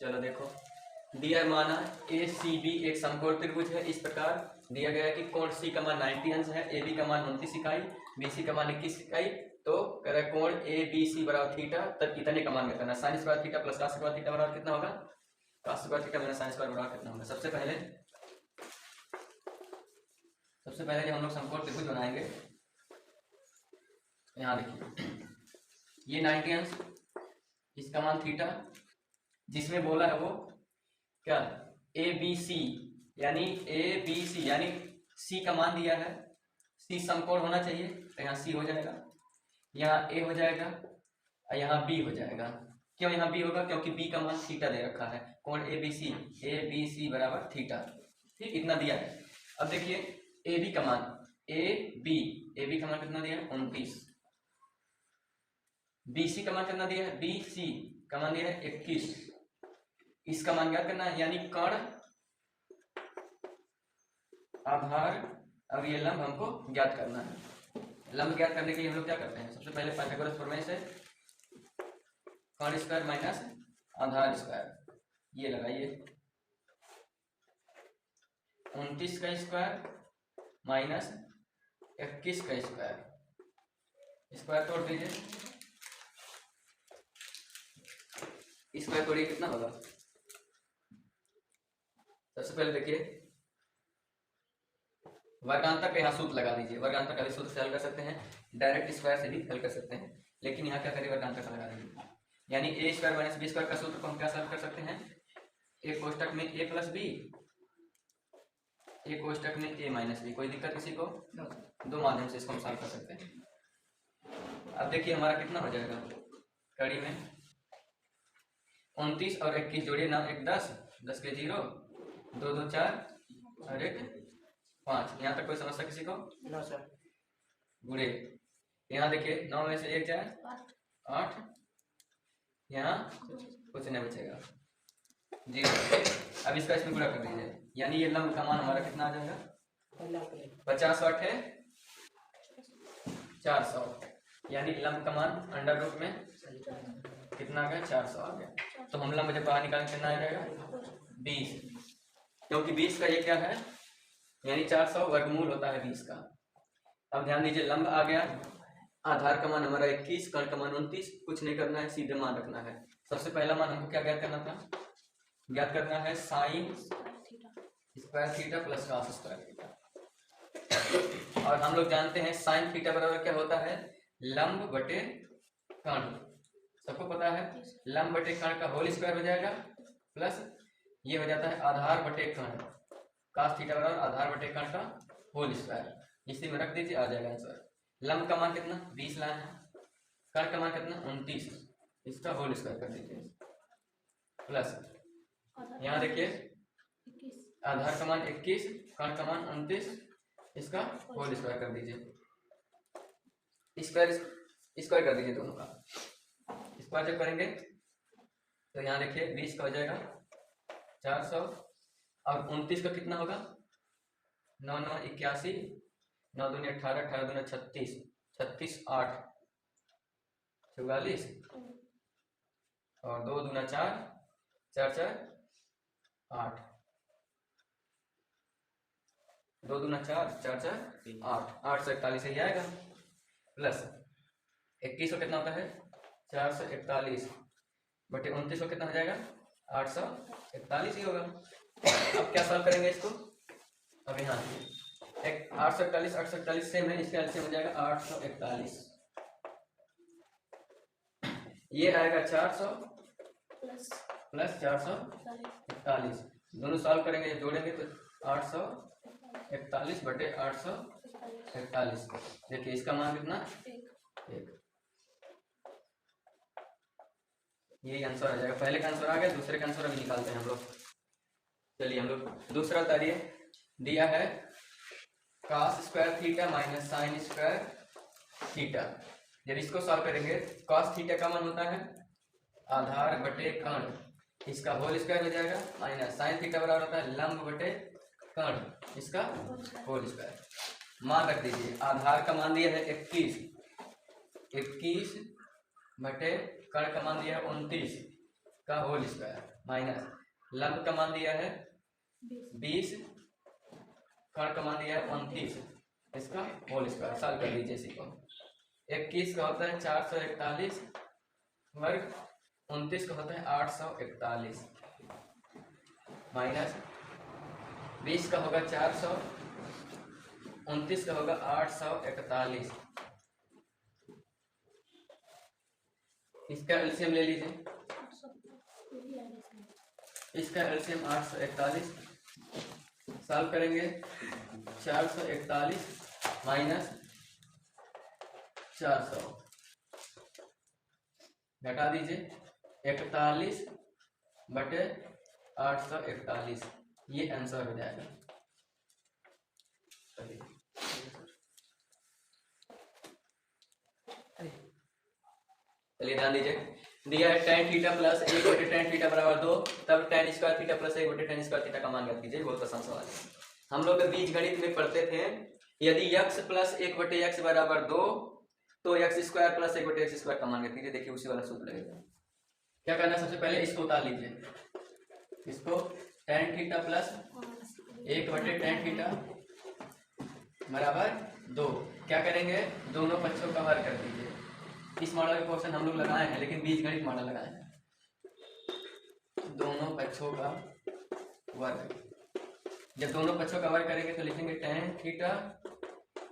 चलो देखो, दिया माना ए सी बी एक समकोण त्रिभुज है। इस प्रकार दिया गया है कि कोण सी का मान 90 अंश है, ए बी का मान 29 इकाई, बी सी का मान 21 इकाई। तो कह रहा है कोण ए बी सी बराबर थीटा, तब इतने का मान करना। Sine square theta plus cos square theta बराबर कितना होगा? Cos square theta minus sine square बराबर कितना होगा? सबसे पहले जब हम लोग समकोण त्रिभुज बनाएंगे, यहाँ देखिए ये 90 अंश, इसका मान थीटा, जिसमें बोला है वो क्या ए बी सी, यानी ए बी सी यानी सी का मान दिया है, सी समकोण होना चाहिए, तो यहाँ सी हो जाएगा, यहाँ ए हो जाएगा और यहाँ बी हो जाएगा। क्यों यहाँ बी होगा? क्योंकि बी का मान थीटा दे रखा है। कोण ए बी सी बराबर थीटा। ठीक, इतना दिया है। अब देखिए ए बी का मान, ए बी का मान कितना दिया है? 29। बी सी का मान कितना दिया है? बी सी का मान दिया है 21। इसका मान ज्ञात करना है, यानी कण, आधार और ये लंब हमको ज्ञात करना है। लंब ज्ञात करने के लिए हम लोग क्या करते हैं? सबसे पहले पाइथागोरस प्रमेय से कण स्क्वायर माइनस आधार स्क्वायर, ये लगाइए। 29 का स्क्वायर माइनस 21 का स्क्वायर, स्क्वायर तोड़ दीजिए। स्क्वायर तोड़िए, कितना होगा? सबसे पहले देखिए वर्गांतर का यहाँ सूत्र लगा दीजिए। वर्गांतर का भी सूत्र से हल कर सकते हैं, डायरेक्ट स्क्वायर से भी हल कर सकते हैं, लेकिन यहाँ क्या करिए? वर्गांतर का लगा दीजिए। यानी ए स्क्वायर माइनस बी स्क्वायर का सूत्र को हम क्या हल कर सकते हैं? एक कोष्टक में ए प्लस बी, एक कोष्टक में ए माइनस बी। कोई दिक्कत किसी को? दो माध्यम से इसको हम सॉल्व कर सकते हैं। अब देखिए हमारा कितना हो जाएगा? कड़ी में 29 और 21 जोड़िए ना, 1 10, 10 के 0, 2 2 4 और 1 5। यहाँ तक कोई समस्या किसी को? No sir. गुड़े यहाँ देखिए 9 में से 1 जाए 8, यहाँ कुछ नहीं बचेगा, 0। अब इसका इसमें गुणा कर दीजिए, यानी ये लंब का मान हमारा कितना आ जाएगा? 50 8 है 400, यानी लंब का मान अंडर रूट में कितना आ गया? 400 आ गया। तो हम लंब जब बाहर निकालें कितना आ जाएगा? 20, क्योंकि 20 का ये क्या है? यानी 400 वर्गमूल होता है 20 का। अब ध्यान दीजिए लंब आ गया, आधार का मान हमारा 21, कण का मान 29। कुछ नहीं करना है, सीधे मान रखना है। सबसे पहला मान हमको क्या ज्ञात करना था? ज्ञात करना है sine square theta plus cos square theta. और हम लोग जानते हैं साइन थीटा बराबर क्या होता है? लंब बटे कण। सबको पता है लंब बटे कण का होल स्क्वायर हो जाएगा, प्लस ये हो जाता है आधार बटे कण। कॉस थीटा बराबर आधार बटे कण का होल स्क्वायर। इसी में रख दीजिए, आ जाएगा आंसर। लंब का मान कितना? 20 लाना है। कण का मान कितना? 29। इसका होल स्क्वायर कर दीजिए, प्लस यहाँ देखिए आधार का मान 21, कण का मान 29, इसका होल स्क्वायर कर दीजिए। स्क्वायर कर दीजिए दोनों का। स्क्वायर जब करेंगे तो यहाँ देखिए 20 का हो जाएगा 400 और 29 का कितना होगा? 9 9 81, 9 दूनी 18, 18 दूनी 36, 36 8 44 और 2 दूना 4, 4 4 8, 2 दूना 4, 4 4 8, 8 से 41 ही आएगा, प्लस 21 को कितना होता है? 441 बटे 29 को कितना हो जाएगा? 841 ही होगा। अब क्या सॉल्व करेंगे इसको? अब यहाँ 841 सेम है, इसका एलसीएम हो जाएगा 841। ये आएगा 400 प्लस 441। दोनों सॉल्व करेंगे, जोड़ेंगे तो 841 बटे 841। देखिए इसका मान कितना? 1। यही आंसर आ जाएगा। पहले का आंसर आ गया, दूसरे का आंसर अभी निकालते हैं हम लोग। चलिए हम लोग दूसरा उतारिए। दिया है cos square theta minus sine square theta. जब इसको सॉल्व करेंगे cos थीटा का मान होता है आधार बटे कण, इसका होल स्क्वायर हो जाएगा, माइनस साइन थीटा बराबर होता है लंब बटे कण, इसका होल स्क्वायर। मान रख दीजिए, आधार का मान दिया है 21 बटे कण का मान दिया है 29 का होल स्क्वायर, माइनस लंब का मान दिया है 20, कर्ण का मान दिया है 29, इसका होल स्क्वायर सॉल्व कर लीजिए इसी को। 21 का होता है 441 वर्ग, 29 का होता है 841 माइनस 20 का होगा 400, 29 का होगा 841। इसका एलसीएम ले लीजिए, इसका एलसीएम 841 सॉल्व करेंगे। 441 माइनस 400 घटा दीजिए, 41 बटे 841, ये आंसर हो जाएगा। चलिए ध्यान दीजिए, दिया है tan थीटा प्लस 1 बटे tan थीटा बराबर 2, तब tan स्क्वायर थीटा प्लस 1 बटे tan स्क्वायर थीटा का मान ज्ञात कीजिए। बहुत आसान सवाल है, हम लोग बीज गणित में पढ़ते थे, यदि x प्लस 1 बटे x बराबर 2 तो x स्क्वायर प्लस 1 बटे x स्क्वायर का मान ज्ञात कीजिए। देखिए उसी वाला सूत्र लगेगा। क्या करना है, सबसे पहले इसको उतार लीजिए, इसको tan थीटा प्लस 1 बटे tan थीटा बराबर 2, क्या करेंगे, दोनों पक्षों का वर्ग कर दीजिए। इस मॉडल का क्वेश्चन हम लोग लगाए हैं, लेकिन बीजगणित मॉडल लगाए हैं। दोनों पक्षों का वर्ग, जब दोनों पक्षों का वर्ग करेंगे तो लिखेंगे tan थीटा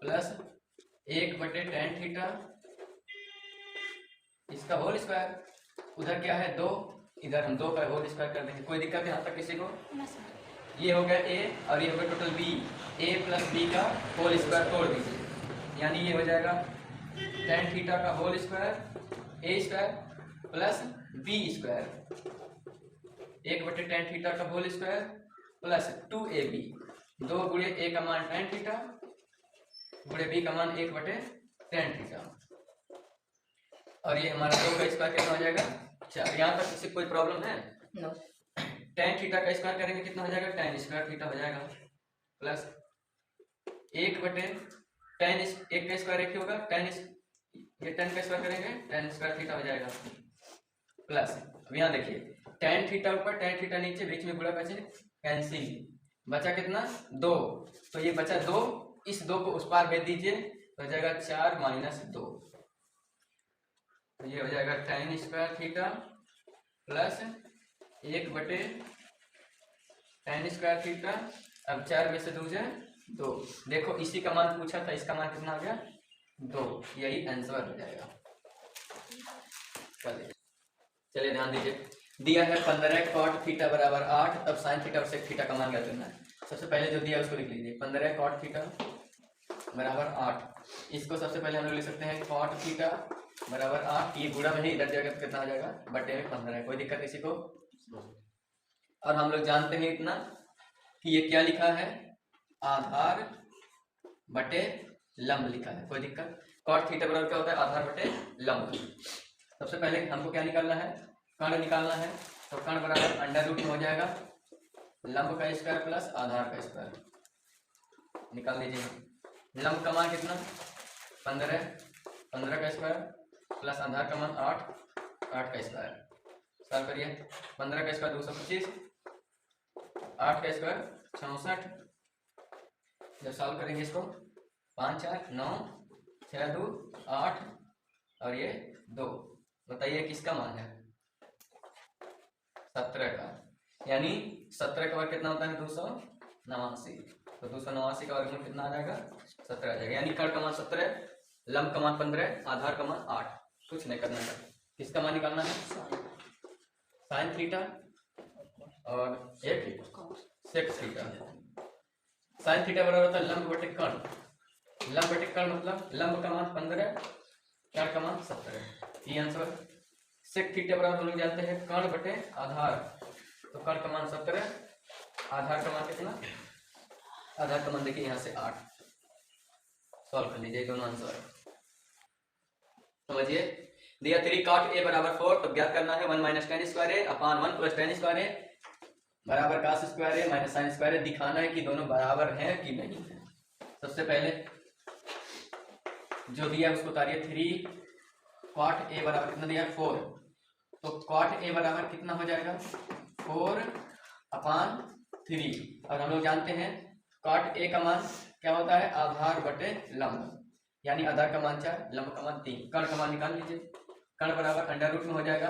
प्लस 1 बटे tan थीटा, इसका होल स्क्वायर, उधर क्या है 2, इधर हम 2 का होल स्क्वायर कर देंगे। कोई दिक्कत यहाँ तक किसी को? ये हो गया a और ये हो गया total b, a plus b का होल स्क्वायर तोड़ दीजिए, यानी ये हो जाएगा tan थीटा का whole square a square plus b square, 1 बटे tan थीटा का होल स्क्वायर प्लस 2ab, 2 गुणे a का मान tan थीटा गुणे b का मान 1 बटे tan थीटा, और ये हमारा 2 का स्क्वायर कितना हो जाएगा 4। यहाँ तक किसी कोई प्रॉब्लम है? नो। tan थीटा का स्क्वायर करेंगे कितना हो जाएगा, tan स्क्वायर थीटा हो जाएगा प्लस 1 बटे tan 1 का स्क्वायर 1 ही होगा, tan ये tan का स्क्वायर करेंगे tan स्क्वायर थीटा हो जाएगा प्लस, अब यहाँ देखिए tan थीटा ऊपर tan थीटा नीचे, बीच में गुणा बचे कैंसिल, बचा कितना 2, तो ये बचा 2, इस 2 को उस पार भेज दीजिए तो हो जाएगा 4 माइनस 2, तो ये हो जाएगा tan स्क्वायर थीटा प्लस 1 बटे tan स्क्वायर थीटा, अब 4 में से 2 जाए 2, देखो इसी का मान पूछा था, इसका मान कितना आ गया 2, यही आंसर हो जाएगा। चलिए ध्यान दीजिए, दिया है 15 cot थीटा बराबर 8, तब sin थीटा और sec थीटा का मान ज्ञात करना है। सबसे पहले जो दिया है उसको लिख लीजिए, 15 cot थीटा बराबर 8, इसको सबसे पहले हम लोग लिख सकते हैं cot थीटा बराबर 8, ये गुणा में ही इधर जाएगा तो कितना आ जाएगा बटे में 15, कोई दिक्कत किसी को? और हम लोग जानते हैं इतना कि ये क्या लिखा है, आधार बटे लंब लिखा है, कोई दिक्कत? cot थीटा बराबर क्या होता है, आधार बटे लंब। सबसे पहले हमको क्या निकालना है, कर्ण निकालना है, तो कर्ण बराबर अंडर रूट में हो जाएगा लंब का स्क्वायर प्लस आधार का स्क्वायर, निकाल दीजिए। लंब का मान कितना 15, 15 का स्क्वायर प्लस आधार का मान 8, 8 का स्क्वायर, सॉल्व करिए। 15 का स्क्वायर 225, 8 का स्क्वायर 64, जब सॉल्व करेंगे इसको 5 4 9 6 2 8 और ये 2, बताइए किसका मान है 17 का, यानी 17 का वर्ग कितना होता है 289, तो 289 का वर्गमूल कितना आ जाएगा 17 आ जाएगा, यानी कर्ण का मान 17, लंब का मान 15, आधार का मान 8, कुछ नहीं करना है। किसका मान निकालना है, साइन थीटा और एक सेक थीटा। साइन थीटा बराबर होता है लंब बटे कर्ण, लंब बटे कर्ण मतलब लंब का मान 15, कर्ण का मान 17, ये आंसर। सेक थीटा बराबर हम लोग जानते हैं कर्ण बटे आधार, तो कर्ण का मान 17, आधार का मान कितना, आधार का मान देखिए यहाँ से 8, सॉल्व कर लीजिए दोनों आंसर, समझिए। दिया 3 cot a बराबर 4, तो ज्ञात करना है 1 minus tan square a upon 1 plus tan square a बराबर cos square a minus sin square a, दिखाना है कि दोनों बराबर हैं कि नहीं है। सबसे पहले जो दिया उसको उतारिए, 3 cot a बराबर कितना दिया 4, तो cot a बराबर कितना हो जाएगा 4/3। और हम लोग जानते हैं cot A का मान क्या होता है, आधार बटे लंब, यानी आधार का मान 4, लंब का मान 3। कर्ण का मान निकाल लीजिए। कर्ण बराबर अंडर रूट में हो जाएगा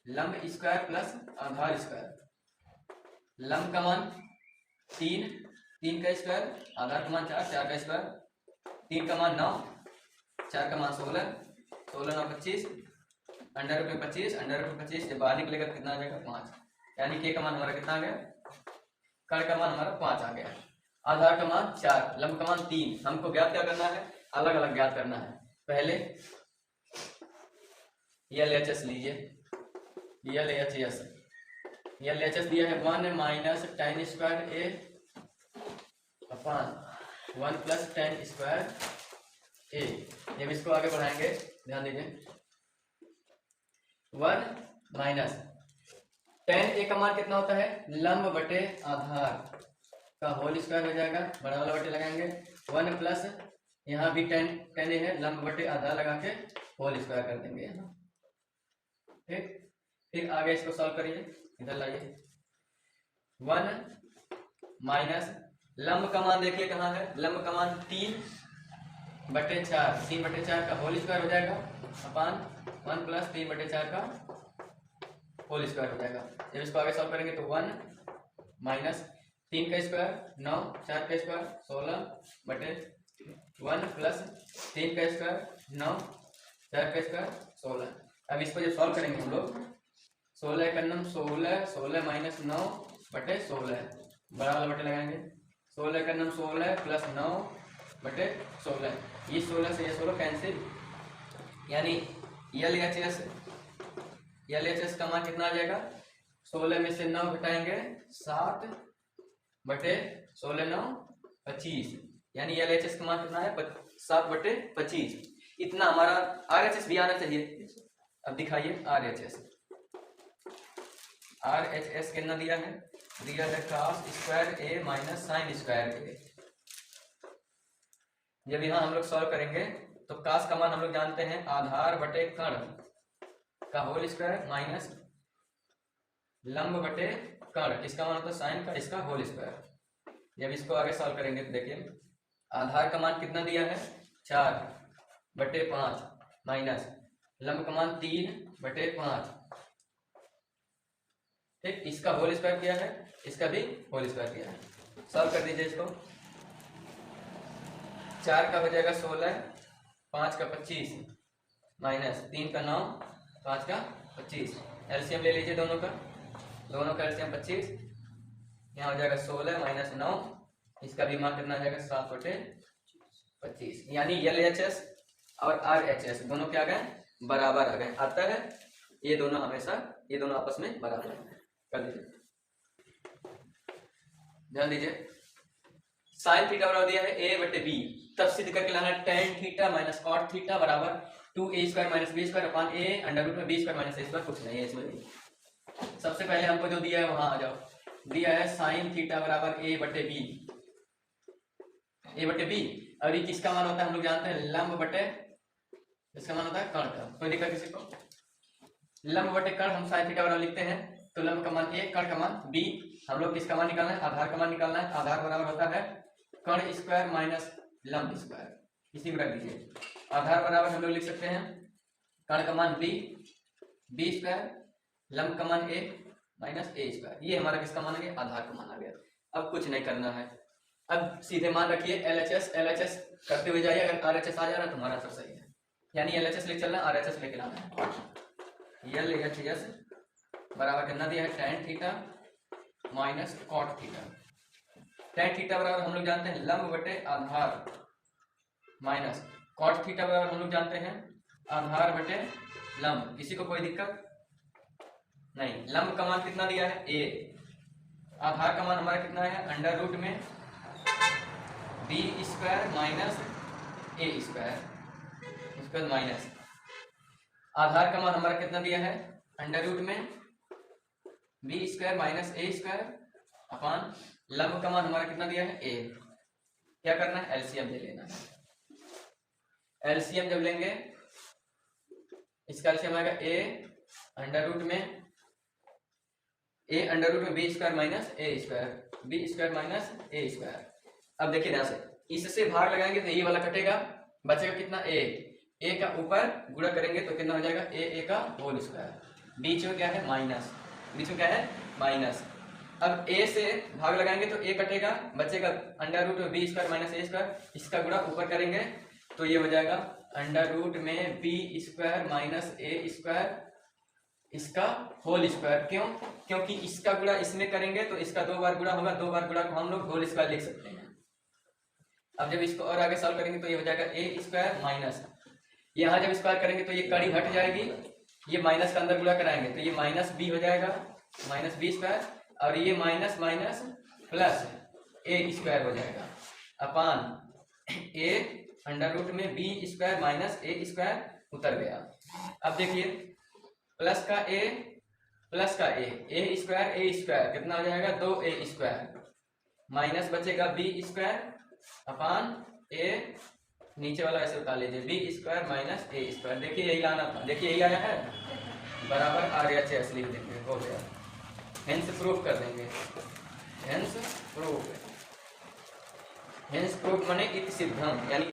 लंब स्क्वायर प्लस आधार स्क्वायर। लंब का मान 3, 3 का स्क्वायर, आधार का मान 4, 4 का स्क्वायर, 3 का मान 9, 4 का मान 16, 16 9 25, अंडर रूट में 25, अंडर रूट में 25 जब बाहर निकलेगा कितना आ जाएगा 5, यानी के का मान हमारा कितना आ गया, कर्ण का मान हमारा 5 आ गया। आधार का मान 4, लंब का मान 3। हमको ज्ञात क्या करना है, अलग अलग ज्ञात करना है। पहले LHS लीजिए, LHS दिया है 1 minus tan square A upon 1 plus tan square A। जब इसको आगे बढ़ाएंगे ध्यान दीजिए, 1 माइनस tan A का मान कितना होता है, लंब बटे आधार का होल स्क्वायर हो जाएगा, बड़ा वाला बटे लगाएंगे। 1 प्लस यहाँ भी tan A है, लंब बटे आधार लगा के होल स्क्वायर कर देंगे यहाँ, ठीक। फिर आगे इसको सॉल्व करिए, इधर लाइए। 1 माइनस लंब का मान देखिए कहाँ है, लंब का मान 3/4, 3/4 का होल स्क्वायर हो जाएगा अपान 1 प्लस 3/4 का होल स्क्वायर हो जाएगा। जब इसको आगे सॉल्व करेंगे तो 1 माइनस 3 का स्क्वायर 9, 4 का स्क्वायर 16/1 प्लस 3 का स्क्वायर 9, 4 का स्क्वायर 16। अब इसको जब सॉल्व करेंगे हम लोग 16 का नम 16, 16 माइनस 9/16, बड़ा वाला बटे लगाएंगे। 16 का नम 16 प्लस 9/16, ये 16 से ये 16 कैंसिल, यानी LHS का मान कितना आ जाएगा, 16 में से 9 घटाएंगे 7/16 9 25, यानी LHS का मान कितना है 7/25। इतना हमारा RHS भी आना चाहिए। अब दिखाइए RHS कितना दिया है, cos square A minus sine square A। जब यहाँ हम लोग सॉल्व करेंगे तो cos का मान हम लोग जानते हैं आधार बटे कर्ण का होल स्क्वायर माइनस लंब बटे कर्ण, इसका मान होता है साइन का, इसका होल स्क्वायर। जब इसको आगे सॉल्व करेंगे तो देखिए आधार का मान कितना दिया है 4/5 माइनस लंब का मान 3/5, ठीक। इसका होल स्क्वायर किया है, इसका भी होल स्क्वायर किया है। सॉल्व कर दीजिए इसको। 4 का हो जाएगा 16, 5 का 25 माइनस 3 का 9, 5 का 25। एलसीएम ले लीजिए दोनों का एलसीएम 25, यहाँ हो जाएगा 16 माइनस 9, इसका भी मान कितना आ जाएगा 7/25, यानी LHS और RHS दोनों क्या आ गए, बराबर आ गए। आता है ये दोनों हमेशा, ये दोनों आपस में बराबर है। कर दीजिए, ध्यान दीजिए। साइन थीटा बराबर दिया है A/B, तब सिद्ध करके लाना tan theta minus cot theta बराबर 2a² minus b² upon a under root में b² माइनस a², कुछ नहीं है इसमें भी। सबसे पहले हमको जो दिया है वहां आ जाओ, दिया है साइन थीटा बराबर A/B। और ये किसका मान होता है हम लोग जानते हैं, लंब बटे, इसका मान होता है कर्ण का। कोई दिक्कत किसी को, लंब बटे कर्ण हम साइन थीटा बराबर लिखते हैं, तो लंब का मान A, कर्ण का मान B। हम लोग किसका मान निकालना है, आधार का मान निकालना है। आधार बराबर होता है कर्ण स्क्वायर माइनस लंब स्क्वायर, इसी में रख दीजिए। आधार बराबर हम लोग लिख सकते हैं कर्ण का मान B², लंब का मान A माइनस A²। ये हमारा किसका मान आ गया, आधार का मान आ गया। अब कुछ नहीं करना है, अब सीधे मान रखिए LHS करते हुए जाइए। अगर RHS आ जा रहा है तो हमारा आंसर सही है, यानी LHS लेके चलना, RHS लेके लाना है। LHS बराबर कितना दिया है, tan theta minus cot theta. tan theta बराबर हम लोग जानते हैं लंब बटे आधार माइनस cot थीटा बराबर हम लोग जानते हैं आधार बटे लंब। किसी को कोई दिक्कत नहीं। लंब का मान कितना दिया है A, आधार का मान हमारा कितना है अंडर रूट में b² माइनस a², उसके बाद माइनस आधार का मान हमारा कितना दिया है अंडर रूट में b² माइनस a² अपान लंब का मान हमारा कितना दिया है a। क्या करना है, एलसीएम ले लेना है। एलसीएम जब लेंगे इसका एलसीएम आएगा a अंडर रूट में ए अंडर रूट में बी स्क्वायर माइनस ए स्क्वायर, बी स्क्वायर माइनस ए स्क्वायर। अब देखिए ध्यान से, इससे भाग लगाएंगे तो ये वाला कटेगा, बचेगा कितना ए का ऊपर गुणा करेंगे तो कितना हो जाएगा ए का होल स्क्वायर, बीच में क्या है माइनस, बीच में क्या है माइनस। अब ए से भाग लगाएंगे तो ए कटेगा, बचेगा अंडर रूट में बी स्क्वायर माइनस ए स्क्वायर, इसका गुणा ऊपर करेंगे तो ये हो जाएगा अंडर रूट में बी स्क्वायर माइनस ए स्क्वायर, इसका होल स्क्वायर। क्यों? क्योंकि इसका गुणा इसमें करेंगे तो इसका 2 बार गुणा होगा, 2 बार गुणा को हम लोग होल स्क्वायर लिख सकते हैं। अब जब इसको और आगे सॉल्व करेंगे तो ये हो जाएगा ए स्क्वायर माइनस, यहाँ जब स्क्वायर करेंगे तो ये कड़ी हट जाएगी, ये माइनस का अंदर गुणा कराएंगे तो ये माइनस बी हो जाएगा, माइनस बी स्क्वायर, और ये माइनस माइनस प्लस ए स्क्वायर हो जाएगा अपान ए अंडर रूट में बी स्क्वायर माइनस ए स्क्वायर उतर गया। अब देखिए प्लस का ए स्क्वायर कितना हो जाएगा 2a स्क्वायर, माइनस बचेगा बी स्क्वायर अपान ए, नीचे वाला ऐसे उतार लीजिए बी स्क्वायर माइनस ए स्क्वायर। देखिए यही लाना था, देखिए यही आया है, बराबर RHS लिख देंगे, हो गया। हेंस प्रूफ कर देंगे, हेंस प्रूफ माने इति सिद्धम, यानी